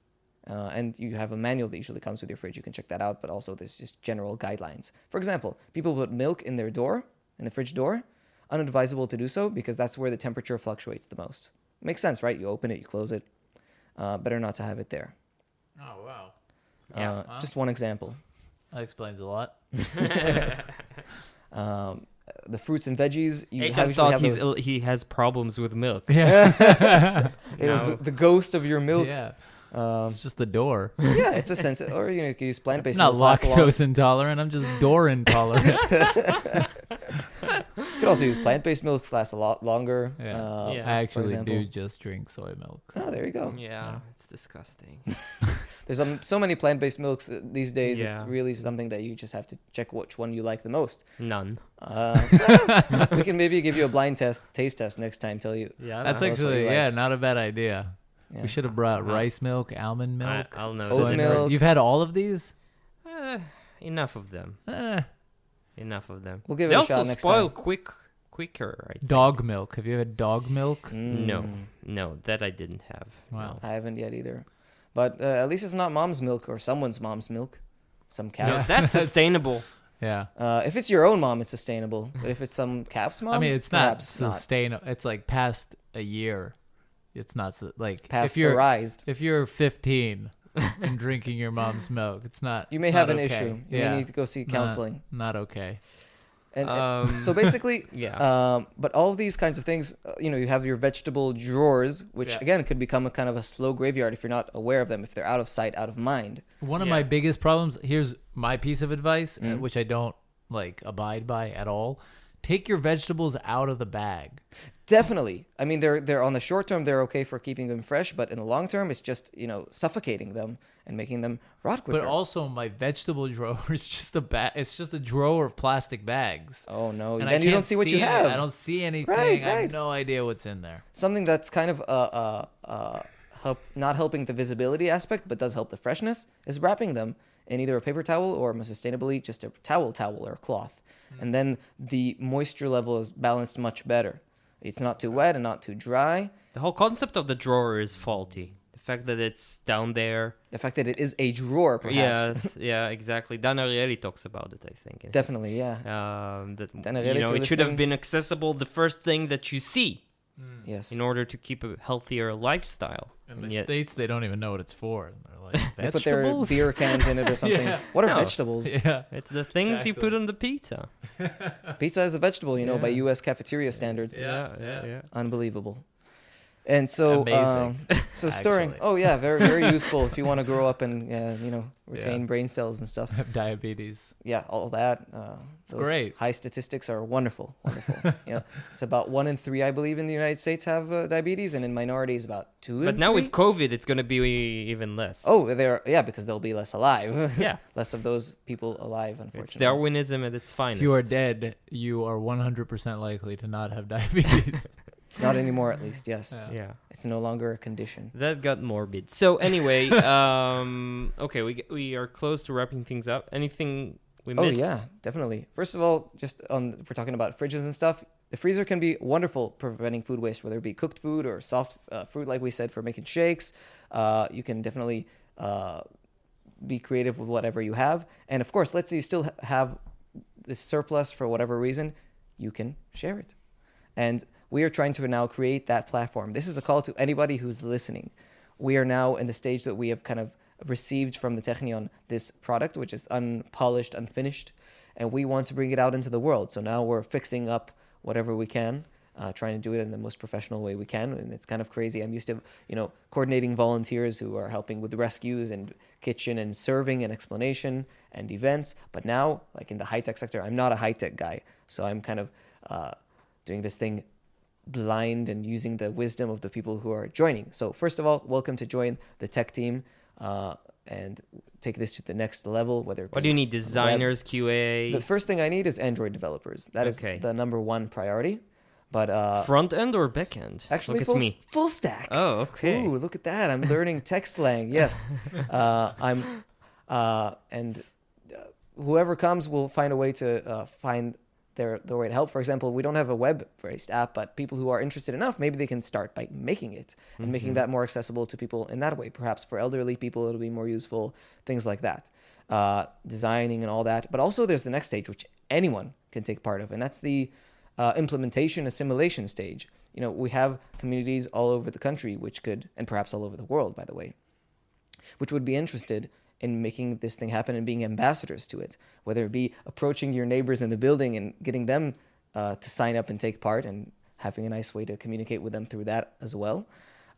And you have a manual that usually comes with your fridge. You can check that out, but also there's just general guidelines. For example, people put milk in their door, in the fridge door. Unadvisable to do so because that's where the temperature fluctuates the most. Makes sense, right? You open it, you close it. Better not to have it there. Oh, wow. Yeah. Just one example. That explains a lot. The fruits and veggies, you Eitan usually thought have those. he has problems with milk. Yeah. It was No. the ghost of your milk. Yeah. It's just the door. Yeah, it's a sense. Or you can use I'm plant-based not milk. lasts a long- lactose intolerant. I'm just door intolerant. You could also use plant-based milks, last a lot longer. Yeah. Yeah. I actually example. do just drink soy milk. Oh, there you go. Yeah, it's disgusting. There's so many plant-based milks these days. It's Yeah. really something that you just have to check which one you like the most. None. We can maybe give you a blind taste test next time. Tell you. Yeah, That's Tell us what actually, you like. not a bad idea. Yeah. We should have brought Uh-huh. rice milk, almond milk, I'll know. Oat soy milk. You've had all of these? Enough of them. Eh. Enough of them. We'll give They it a also shot next spoil time. quicker. I think. Dog milk. Have you had dog milk? No, that I didn't have. Wow. I haven't yet either. But at least it's not mom's milk or someone's mom's milk. Some No, cow. Yeah. that's sustainable. Yeah. If it's your own mom, it's sustainable. But if it's some calf's mom, I mean, it's not perhaps not. sustainable. It's like past a year. It's not like Pasteurized. if you're 15 and drinking your mom's milk, it's not. You may it's have not an okay. issue. You Yeah. may need to go see counseling. Not okay. And so basically, Yeah. but all of these kinds of things, you have your vegetable drawers, which Yeah. again could become a kind of a slow graveyard if you're not aware of them, if they're out of sight, out of mind. One of Yeah. my biggest problems, here's my piece of advice, Mhm. which I don't like abide by at all. take your vegetables out of the bag. Definitely. I mean, they're on the short term, they're okay for keeping them fresh, but in the long term, it's just, suffocating them and making them rot quicker. But also, my vegetable drawer is just a bag. It's just a drawer of plastic bags. Oh, no. And Then you don't see what you have. I don't see anything. Right, I have right. no idea what's in there. Something that's kind of not helping the visibility aspect, but does help the freshness, is wrapping them in either a paper towel or more sustainably just a towel or a cloth. And then the moisture level is balanced much better. It's not too wet and not too dry. The whole concept of the drawer is faulty. The fact that it's down there. The fact that it is a drawer, perhaps. Yes, yeah, exactly. Dan Ariely talks about it, I think. in his, Definitely, yeah. That Dan Ariely, if you're it should have listening- been accessible the first thing that you see Yes. in order to keep a healthier lifestyle. In And the yet- States, they don't even know what it's for. They're like, They put their vegetables? beer cans in it or something. Yeah. What are No. vegetables? Yeah. It's the things you Exactly. put on the pizza. Pizza is a vegetable, by Yeah. U.S. cafeteria standards. Yeah. Unbelievable. And so, Amazing, storing. actually. Oh yeah, very very useful if you want to grow up and retain Yeah. brain cells and stuff. Have diabetes. Yeah, all that. Those great. High statistics are wonderful. It's about 1 in 3, I believe, in the United States have diabetes, and in minorities about 2 But in now 3. with COVID, it's going to be even less. Oh, because there'll be less alive. Yeah. Less of those people alive, It's unfortunately. Darwinism at its finest. If you are dead, you are 100% likely to not have diabetes. Not anymore, at least. Yes, Yeah. Yeah. it's no longer a condition. That got morbid. So anyway, okay, we are close to wrapping things up. Anything we Oh missed? yeah, definitely. First of all, if we're talking about fridges and stuff, the freezer can be wonderful preventing food waste, whether it be cooked food or soft fruit, like we said, for making shakes. You can definitely be creative with whatever you have. And of course, let's say you still have this surplus for whatever reason, you can share it. And we are trying to now create that platform. This is a call to anybody who's listening. We are now in the stage that we have kind of received from the Technion this product, which is unpolished, unfinished, and we want to bring it out into the world. So now we're fixing up whatever we can, trying to do it in the most professional way we can. And it's kind of crazy. I'm used to, coordinating volunteers who are helping with the rescues and kitchen and serving and explanation and events. But now, like in the high-tech sector, I'm not a high-tech guy. So I'm kind of doing this thing blind and using the wisdom of the people who are joining. So first of all, welcome to join the tech team and take this to the next level. What do you need? Designers, QA, The first thing I need is Android developers. That is Okay. the number one priority. But front end or back end? actually, Look at me. full stack. Oh, okay. Ooh, look at that! I'm learning tech slang. Yes, whoever comes will find a way to find their way to help. For example, we don't have a web-based app, but people who are interested enough, maybe they can start by making it and making that more accessible to people in that way. Perhaps for elderly people, it'll be more useful. Things like that, designing and all that. But also, there's the next stage, which anyone can take part of, and that's the implementation assimilation stage. We have communities all over the country which could, and perhaps all over the world, by the way, which would be interested in making this thing happen and being ambassadors to it, whether it be approaching your neighbors in the building and getting them to sign up and take part and having a nice way to communicate with them through that as well.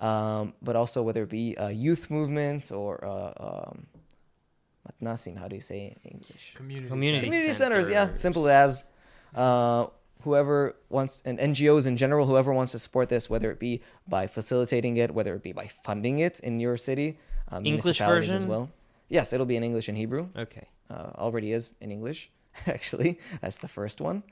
But also whether it be youth movements or matnasim, how do you say it in English? Community centers, yeah, simple as whoever wants, and NGOs in general, whoever wants to support this, whether it be by facilitating it, whether it be by funding it in your city, English municipalities version? as well. Yes, it'll be in English and Hebrew. Okay. Already is in English, actually. That's the first one.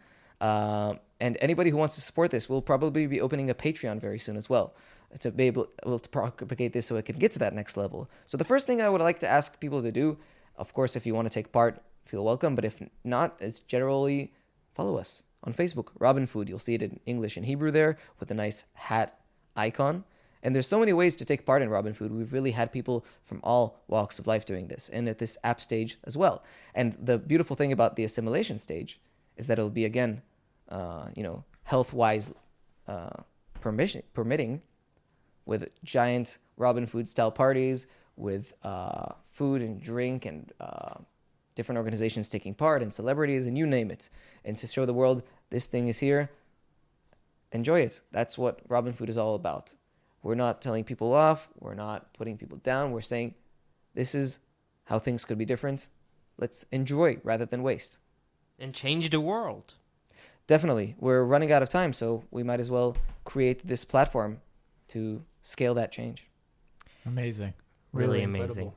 And anybody who wants to support this will probably be opening a Patreon very soon as well to be able to propagate this so it can get to that next level. So the first thing I would like to ask people to do, of course, if you want to take part, feel welcome. But if not, is generally follow us on Facebook, Robin Food. You'll see it in English and Hebrew there with a nice hat icon. And there's so many ways to take part in Robin Food. We've really had people from all walks of life doing this, and at this app stage as well. And the beautiful thing about the assimilation stage is that it'll be, again, health-wise permitting with giant Robin Food style parties with food and drink and different organizations taking part and celebrities and you name it. And to show the world this thing is here, enjoy it. That's what Robin Food is all about. We're not telling people off. We're not putting people down. We're saying this is how things could be different. Let's enjoy rather than waste. And change the world. definitely. We're running out of time, so we might as well create this platform to scale that change. Amazing. Really incredible. amazing.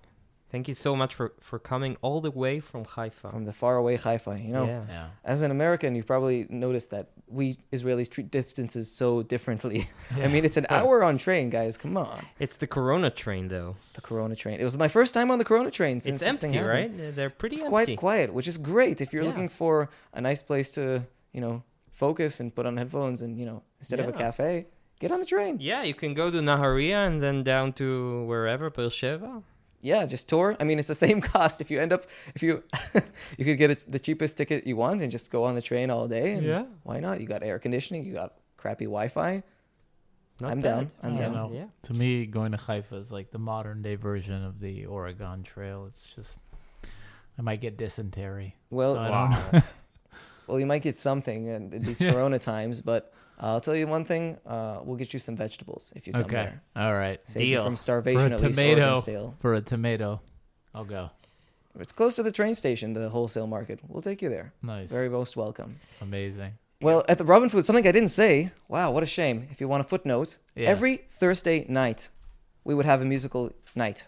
Thank you so much for coming all the way from Haifa. From the faraway Haifa, Yeah. As an American, you've probably noticed that we Israelis treat distances so differently. I mean, it's an hour on train, guys. Come on. It's the Corona train, though. The Corona train. It was my first time on the Corona train since It's this thing empty, happened. right? They're pretty It's empty. quite quiet, which is great if you're Yeah. looking for a nice place to, focus and put on headphones and, instead of a Yeah. cafe, get on the train. Yeah, you can go to Naharia and then down to wherever, Beersheba. Yeah, just tour. I mean, it's the same cost if you you could get the cheapest ticket you want and just go on the train all day. And Yeah. why not? You got air conditioning, you got crappy Wi-Fi. Not I'm bad. down. I'm I down. don't know. Yeah. To me, going to Haifa is like the modern day version of the Oregon Trail. It's just, I might get dysentery. Well, So I don't know. Well, you might get something in these Corona times, but I'll tell you one thing: we'll get you some vegetables if you come Okay. there. All right. Save you Deal. from For starvation, a at least tomato, Oregon style. for a tomato, I'll go. It's close to the train station, the wholesale market. We'll take you there. Nice. Very most welcome. Amazing. Well, at the Robin Food, something I didn't say. Wow, what a shame. If you want a footnote, Yeah. every Thursday night, we would have a musical night.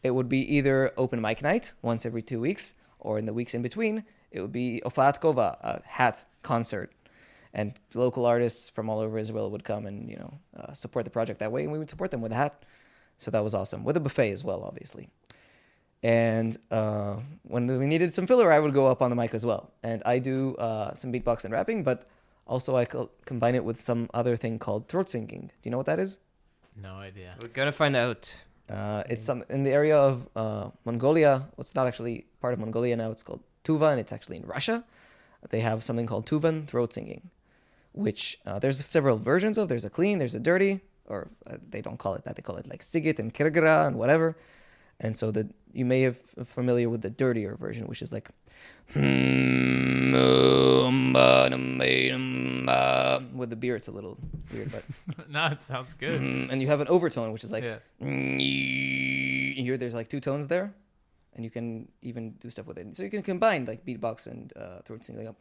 It would be either open mic night once every 2 weeks, or in the weeks in between, it would be Ofaat Kova, a hat concert. And local artists from all over Israel would come and, support the project that way, and we would support them with a hat. So that was awesome. With a buffet as well, obviously. And when we needed some filler, I would go up on the mic as well. And I do some beatbox and rapping, but also I combine it with some other thing called throat singing. Do you know what that is? No idea. We're gonna find out. It's some in the area of Mongolia. Well, it's not actually part of Mongolia now. It's called Tuva, and it's actually in Russia. They have something called Tuvan throat singing, which there's several versions of. There's a clean, there's a dirty, or they don't call it that. They call it like sigit and kirgara and whatever. And so you may have familiar with the dirtier version, which is like with the beer. It's a little weird, but No, it sounds good. and you have an overtone, which is like Yeah. you hear there's like two tones there, and you can even do stuff with it. So you can combine like beatbox and throat singing. Like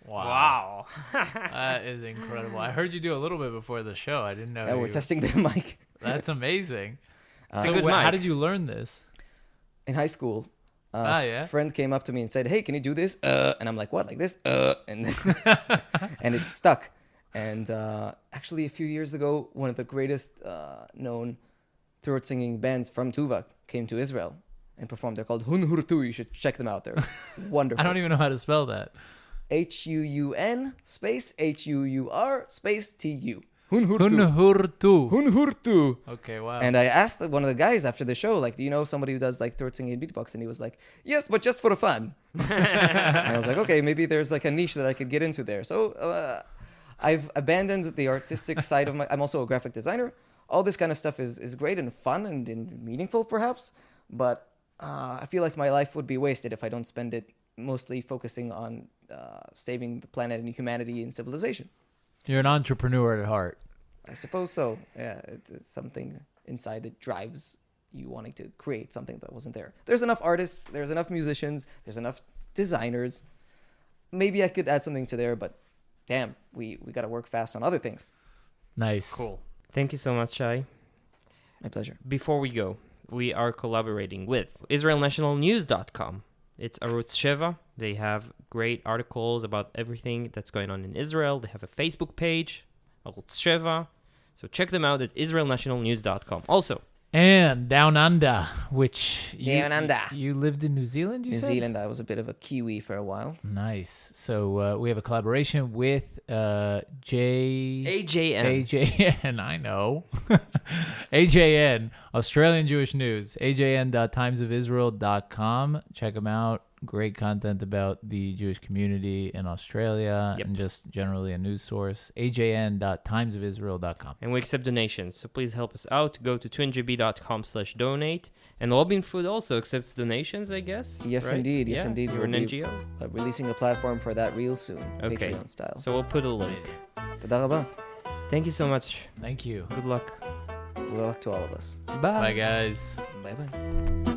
Wow. That is incredible. I heard you do a little bit before the show. I didn't know. we're testing the mic. That's amazing. It's a good how mic. did you learn this? In high school. Yeah. A friend came up to me and said, "Hey, can you do this?" And I'm like, "What? Like this?" And and it stuck. And actually, a few years ago, one of the greatest known throat singing bands from Tuva came to Israel and performed. They're called Hun Hurtu. You should check them out. They're wonderful. I don't even know how to spell that. HUUN space HUUR space TU. Hun Hurtu. Hunhurtu. Hun Hurtu. Okay, wow. And I asked one of the guys after the show, like, "Do you know somebody who does like throat singing and beatbox?" And he was like, "Yes, but just for fun." And I was like, "Okay, maybe there's like a niche that I could get into there." So I've abandoned the artistic side of I'm also a graphic designer. All this kind of stuff is great and fun and meaningful, perhaps. But I feel like my life would be wasted if I don't spend it mostly focusing on saving the planet and humanity and civilization. You're an entrepreneur at heart. I suppose so. Yeah, it's something inside that drives you wanting to create something that wasn't there. There's enough artists, there's enough musicians, there's enough designers. Maybe I could add something to there, but damn, we got to work fast on other things. Nice. Cool. Thank you so much, Shai. My pleasure. Before we go, we are collaborating with IsraelNationalNews.com. It's Arutz Sheva. They have great articles about everything that's going on in Israel. They have a Facebook page, Arutz Sheva. So check them out at IsraelNationalNews.com. Also, And Down Under, which Down Under. you lived in New Zealand, you New said? Zealand, I was a bit of a Kiwi for a while. Nice. So we have a collaboration with AJN. AJN, I know. AJN, Australian Jewish News. AJN.timesofisrael.com. Check them out. Great content about the Jewish community in Australia Yep. and just generally a news source. AJN.timesofisrael.com. And we accept donations, so please help us out. Go to twinjb.com/donate. And Robin Food also accepts donations, I guess. Yes, right? indeed. Yes, Yeah, indeed. You're an We'll be NGO. releasing a platform for that real soon, Okay. Patreon style. So we'll put a link. Toda raba. Thank you so much. Thank you. Good luck. Good luck to all of us. Bye. Bye, guys. Bye bye.